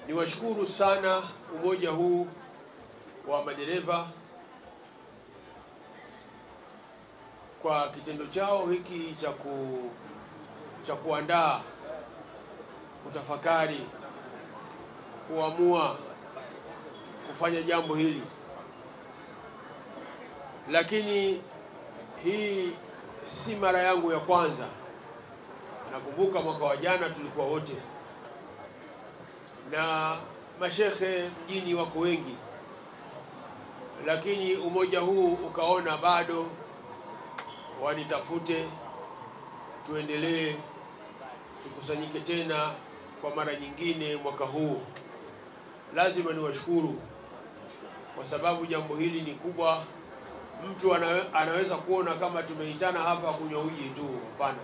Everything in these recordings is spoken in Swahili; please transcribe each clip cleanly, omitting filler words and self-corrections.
Niwashukuru sana umoja huu wa madereva kwa kitendo chao hiki cha kuandaa, kutafakari, kuamua kufanya jambo hili. Lakini hii si mara yangu ya kwanza. Nakumbuka mwaka wa jana tulikuwa wote na mashekhe mjini wako wengi, lakini umoja huu ukaona bado wanitafute, tuendelee, tukusanyike tena kwa mara nyingine mwaka huu. Lazima niwashukuru kwa sababu jambo hili ni kubwa. Mtu anaweza kuona kama tumeitana hapa kunywa uji tu. Hapana,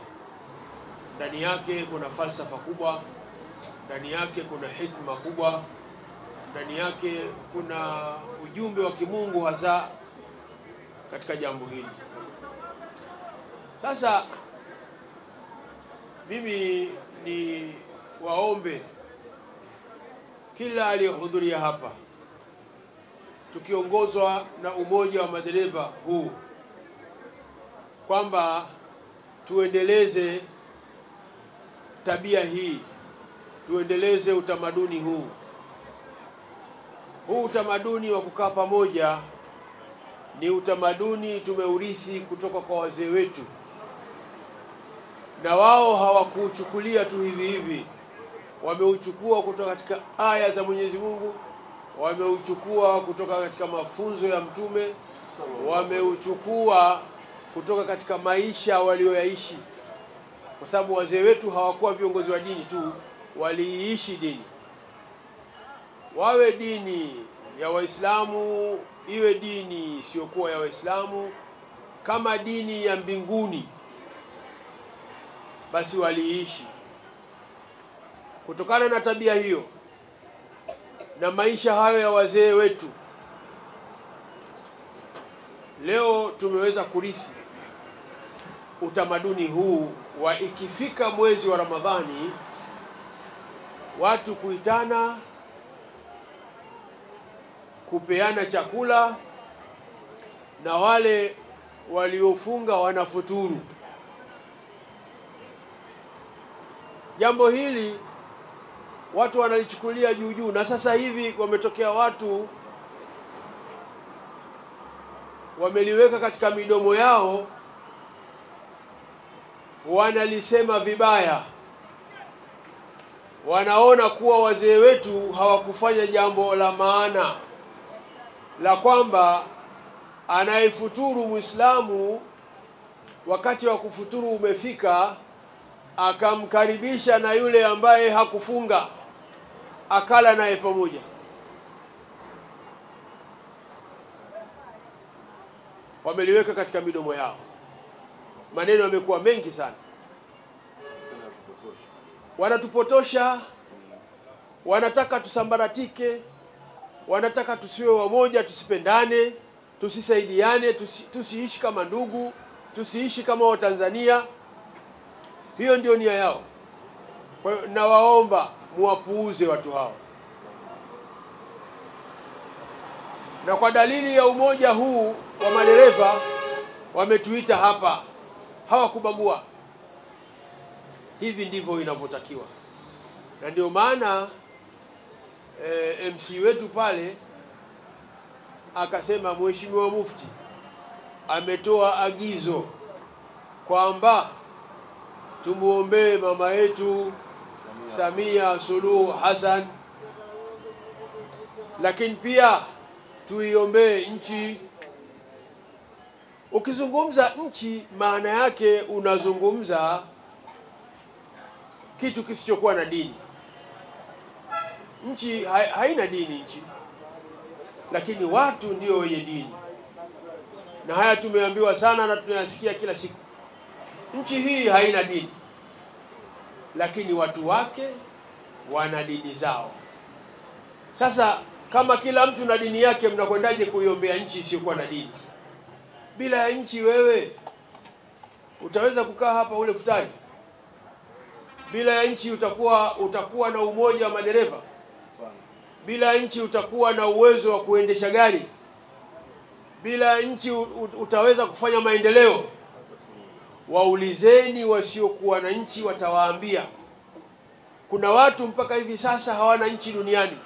ndani yake kuna falsafa kubwa, ndani yake kuna hikma kubwa, ndani yake kuna ujumbe wa kimungu hasa katika jambo hili. Sasa mimi ni waombe kila aliyehudhuria hapa, tukiongozwa na umoja wa madereva huu, kwamba tuendeleze tabia hii, tuendeleze utamaduni huu. Huu utamaduni wa kukaa pamoja ni utamaduni tumeurithi kutoka kwa wazee wetu, na wao hawakuuchukulia tu hivi hivi. Wameuchukua kutoka katika aya za Mwenyezi Mungu, wameuchukua kutoka katika mafunzo ya Mtume, wameuchukua kutoka katika maisha walioyaishi, kwa sababu wazee wetu hawakuwa viongozi wa dini tu, waliishi dini. Wawe dini ya Waislamu, iwe dini isiyokuwa ya Waislamu, kama dini ya mbinguni, basi waliishi. Kutokana na tabia hiyo na maisha hayo ya wazee wetu, leo tumeweza kurithi utamaduni huu wa ikifika mwezi wa Ramadhani watu kuitana, kupeana chakula, na wale waliofunga wanafuturu. Jambo hili watu wanalichukulia juu juu, na sasa hivi wametokea watu wameliweka katika midomo yao, wanalisema vibaya. Wanaona kuwa wazee wetu hawakufanya jambo la maana, la kwamba anayefuturu Muislamu wakati wa kufuturu umefika, akamkaribisha na yule ambaye hakufunga, akala naye pamoja. Wameliweka katika midomo yao. Maneno yamekuwa mengi sana. Wanatupotosha, wanataka tusambaratike, wanataka tusiwe wamoja, tusipendane, tusisaidiane, tusiishi kama ndugu, tusiishi kama Watanzania. Hiyo ndio nia yao. Kwa hiyo nawaomba muwapuuze watu hao. Na kwa dalili ya umoja huu wa madereva wametuita hapa, hawakubagua. Hivi ndivyo inavyotakiwa. Na ndio maana MC wetu pale akasema, Mheshimiwa Mufti ametoa agizo kwamba tumuombee mama yetu Samia Suluhu Hassan, lakini pia tuiombee nchi. Ukizungumza nchi, maana yake unazungumza kitu kisichokuwa na dini. Nchi haina dini nchi, lakini watu ndio wenye dini. Na haya tumeambiwa sana na tunayasikia kila siku. Nchi hii haina dini, lakini watu wake wana dini zao. Sasa kama kila mtu na dini yake, mnakwendaje kuiombea nchi isiyokuwa na dini? Bila ya nchi wewe utaweza kukaa hapa ule futari? Bila ya nchi utakuwa na umoja wa madereva? bila nchi utakuwa na uwezo wa kuendesha gari, bila nchi utaweza kufanya maendeleo. Waulizeni wasiokuwa na nchi, watawaambia. Kuna watu mpaka hivi sasa hawana nchi duniani,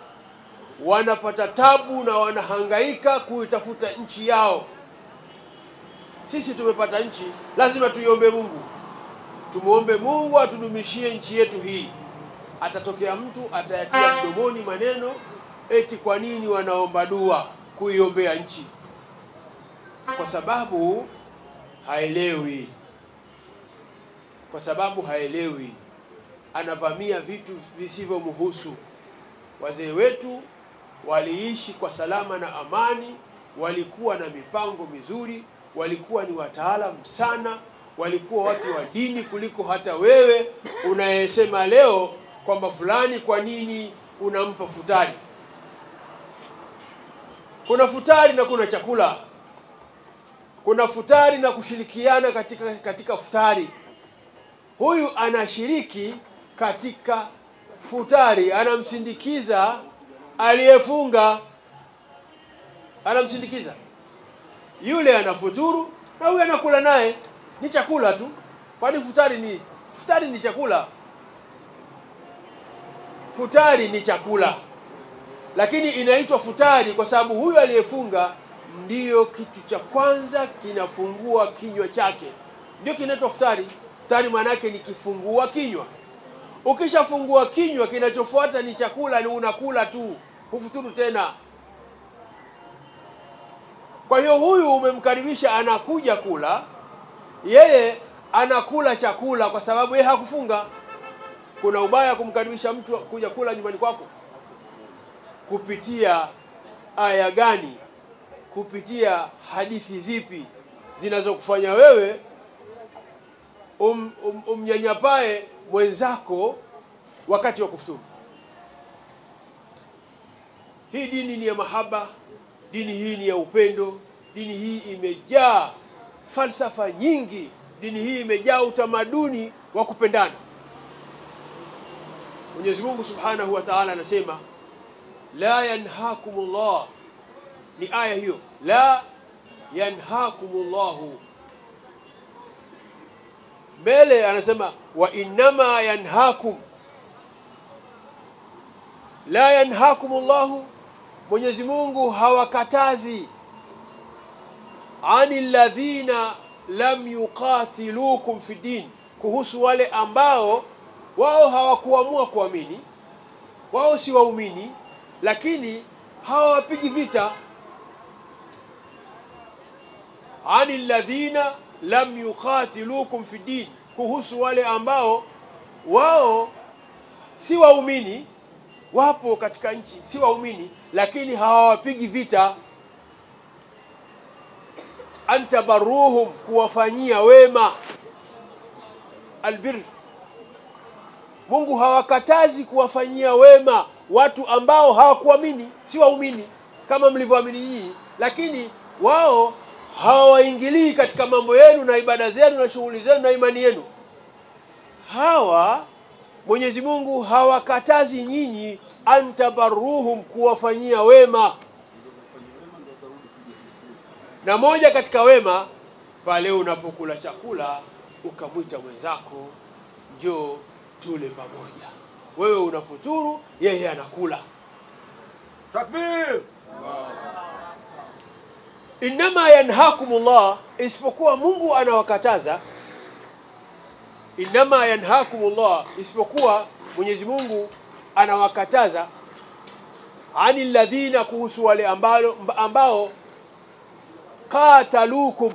wanapata tabu na wanahangaika kuitafuta nchi yao. Sisi tumepata nchi, lazima tuiombe Mungu. Tumuombe Mungu atudumishie nchi yetu hii. Atatokea mtu atayatia mdomoni maneno eti kwa nini wanaomba dua kuiombea nchi? Kwa sababu haelewi. Kwa sababu haelewi, anavamia vitu visivyomhusu. Wazee wetu waliishi kwa salama na amani, walikuwa na mipango mizuri, walikuwa ni wataalamu sana, walikuwa watu wa dini kuliko hata wewe unayesema leo kwamba fulani kwa nini unampa futari. Kuna futari na kuna chakula. Kuna futari na kushirikiana katika futari. Huyu anashiriki katika futari, anamsindikiza aliyefunga, anamsindikiza. Yule anafuturu na huyu anakula naye, ni chakula tu. Kwani futari ni chakula. Futari ni chakula. Lakini inaitwa futari kwa sababu huyu aliyefunga ndiyo kitu cha kwanza kinafungua kinywa chake. Ndio kinaitwa futari. Futari maana yake ni kifungua kinywa. Ukishafungua kinywa, kinachofuata ni chakula, ni unakula tu, hufuturu tena. Kwa hiyo huyu umemkaribisha, anakuja kula, yeye anakula chakula kwa sababu yeye hakufunga. Kuna ubaya kumkaribisha mtu kuja kula nyumbani kwako? Kupitia aya gani? Kupitia hadithi zipi zinazokufanya wewe umnyanyapae mwenzako wakati wa kufuturu? Hii dini ni ya mahaba, dini hii ni ya upendo, dini hii imejaa falsafa nyingi, dini hii imejaa utamaduni wa kupendana. Mwenyezi Mungu Subhanahu wa Ta'ala anasema la yanhakumullah, ni aya hiyo, la yanhakumullahu. Mbele anasema wa innama yanhakum, la yanhakumullahu, Mwenyezi Mungu hawakatazi, anil ladhina lam yuqatilukum fi din, kuhusu wale ambao wao hawakuamua kuamini, wao si waumini, lakini hawapigi vita. Anil ladhina lam yuqatilukum fi din, kuhusu wale ambao wao si waumini, wapo katika nchi si waumini, lakini hawapigi vita. Antabaruhum, kuwafanyia wema. Albir, Mungu hawakatazi kuwafanyia wema watu ambao hawakuamini, si waumini kama mlivyoamini nyinyi, lakini wao hawaingilii katika mambo yenu na ibada zenu na shughuli zenu na imani yenu. Hawa Mwenyezi Mungu hawakatazi nyinyi antabaruhum, kuwafanyia wema. Na moja katika wema, pale unapokula chakula ukamwita mwenzako njoo tule pamoja. Wewe unafuturu, yeye anakula. Takbir! Inama yanhakumullah, isipokuwa Mungu anawakataza. Inama yanhakumullah, isipokuwa Mwenyezi Mungu anawakataza, anil ladhina, kuhusu wale ambao qatalukum,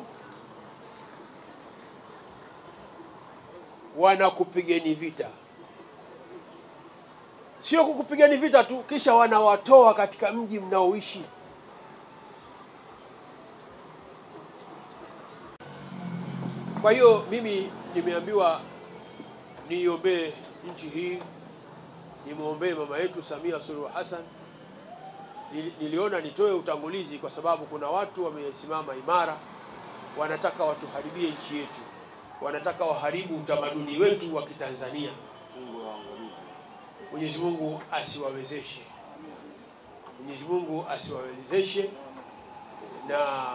wanakupigeni vita. Sio kukupigeni vita tu kisha wanawatoa katika mji mnaoishi. Kwa hiyo mimi nimeambiwa niombee nchi hii, nimuombee mama yetu Samia Suluhu Hassan. Niliona nitoe utangulizi kwa sababu kuna watu wamesimama imara, wanataka watuharibie nchi yetu, wanataka waharibu utamaduni wetu wa Kitanzania. Mwenyezi Mungu asiwawezeshe. Mwenyezi Mungu asiwawezeshe na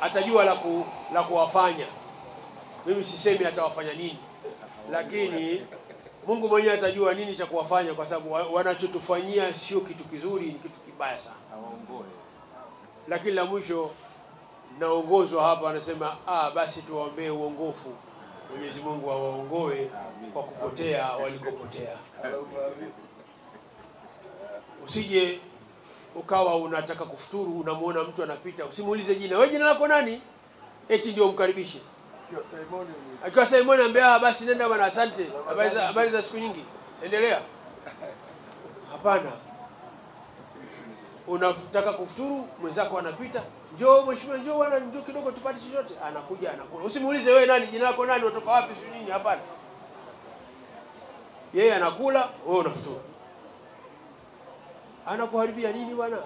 atajua la kuwafanya. Mimi sisemi atawafanya nini, lakini Mungu mwenyewe atajua nini cha kuwafanya, kwa sababu wanachotufanyia sio kitu kizuri, ni kitu kibaya sana. Lakini la mwisho naongozwa hapa, anasema basi tuwaombee uongofu, Mwenyezi Mungu awaongoe kwa kupotea walikopotea. Usije ukawa unataka kufuturu, unamuona mtu anapita, usimuulize jina, wewe jina lako nani? Eti ndio umkaribishe. Akiwa Simon ambia basi nenda bwana, asante, habari za siku nyingi, endelea. Hapana. Unataka kufuturu, mwenzako anapita, njoo mheshimiwa, njoo bwana, njoo kidogo tupate chochote, anakuja anakula. Usimuulize wewe nani, jina lako nani, unatoka wapi, si nini, hapana. Yeye anakula, wewe unafuturu. Anakuharibia nini bwana?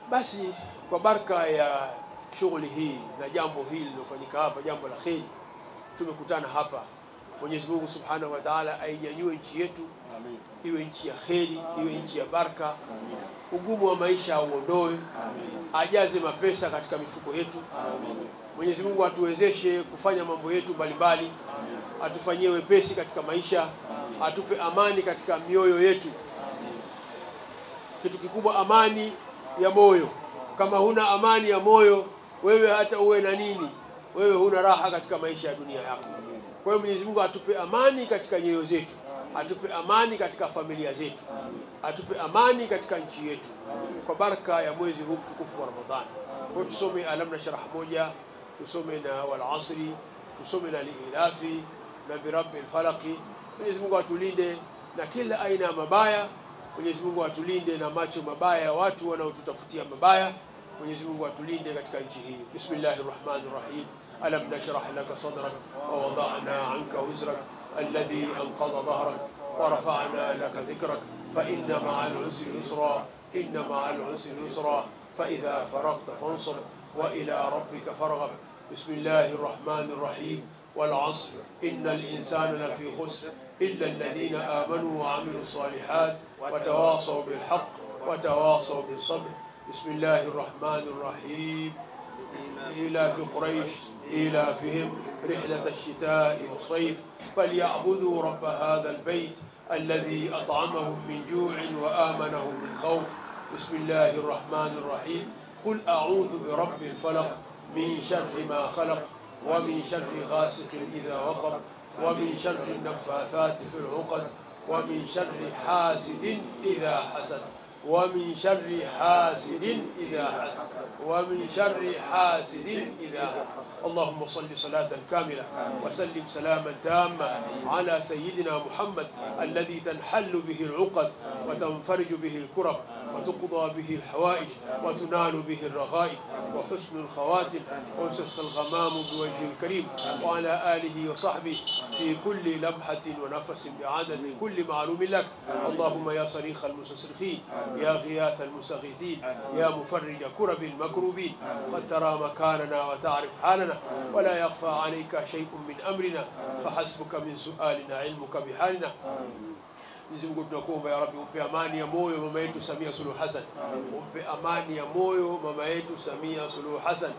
Basi kwa baraka ya shughuli hii na jambo hili lilofanyika hapa, jambo la kheri, tumekutana hapa. Mwenyezi Mungu Subhanahu wa Ta'ala ainyanyue nchi yetu, iwe nchi ya kheri, iwe nchi ya baraka. Ugumu wa maisha auondoe, ajaze mapesa katika mifuko yetu. Mwenyezi Mungu atuwezeshe kufanya mambo yetu mbalimbali, atufanyie wepesi katika maisha, atupe amani katika mioyo yetu. Kitu kikubwa, amani ya moyo. Kama huna amani ya moyo, wewe hata uwe na nini, wewe huna raha katika maisha ya dunia yako. Kwa hiyo Mwenyezi Mungu atupe amani katika nyoyo zetu, atupe amani katika familia zetu, atupe amani katika nchi yetu, kwa baraka ya mwezi huu mtukufu wa Ramadhani. Kwa tusome Alam Nashrah moja, tusome na Wal Asri, tusome na Liilafi na Birabbil Falaq. Mwenyezi Mungu atulinde na kila aina ya mabaya. Mwenyezi Mungu atulinde na macho mabaya ya watu wanaotutafutia mabaya. Mwenyezi Mungu atulinde katika nchi hii. Bismillahirrahmanirrahim. Alam nashrah laka sadrak wa wada'na 'anka wizrak alladhi anqadha dhahrak wa rafa'na laka dhikrak fa inna ma'al 'usri yusra inna ma'al usri yusra fa idha faraghta fansab wa ila rabbika farghab. Bismillahirrahmanirrahim. wal 'asr innal insana lafi khusr إلا الذين آمنوا وعملوا الصالحات وتواصوا بالحق وتواصوا بالصبر. بسم الله الرحمن الرحيم. إيلاف قريش إيلافهم رحلة الشتاء والصيف فليعبدوا رب هذا البيت الذي أطعمهم من جوع وآمنهم من خوف. بسم الله الرحمن الرحيم. قل أعوذ برب الفلق من شر ما خلق ومن شر غاسق إذا وقب ومن شر النفاثات في العقد ومن شر حاسد إذا حسد ومن شر حاسد إذا حسد ومن شر حاسد إذا حسد. اللهم صل صلاة كاملة وسلم سلاما تاما على سيدنا محمد الذي تنحل به العقد وتنفرج به الكرب وتقضى به الحوائج وتنال به الرغائب وحسن الخواتم ويسس الغمام بوجه الكريم وعلى آله وصحبه في كل لمحة ونفس بعدد كل معلوم لك. اللهم يا صريخ المستصرخين، يا غياث المستغيثين، يا مفرج كرب المكروبين، قد ترى مكاننا وتعرف حالنا ولا يخفى عليك شيء من أمرنا فحسبك من سؤالنا علمك بحالنا. Mwenyezi Mungu tunakuomba ya Rabbi, upe amani ya moyo mama yetu Samia Suluhu Hassan, upe amani ya moyo mama yetu Samia Suluhu Hassan,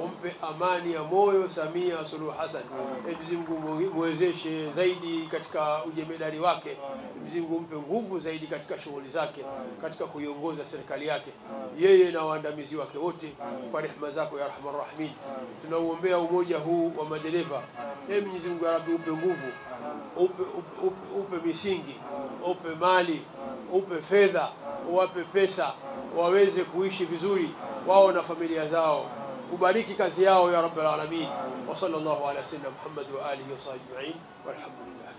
upe amani ya moyo Samia Suluhu Hassan. Mwenyezi Mungu muwezeshe zaidi katika ujemedari wake, Mwenyezi Mungu mpe nguvu zaidi katika shughuli zake, katika kuiongoza serikali yake, yeye na waandamizi wake wote, kwa rehema zako ya Arhamar Rahimin. Tunauombea umoja huu wa madereva. Mwenyezi Mungu ya Rabbi, upe nguvu, upe misingi, upe mali, upe fedha, uwape pesa, waweze kuishi vizuri wao na familia zao. Ubariki kazi yao ya Rabbal Alamin. Wa sallallahu ala sayyidina Muhammad wa alihi wa sahbihi ajma'in. Walhamdulillah.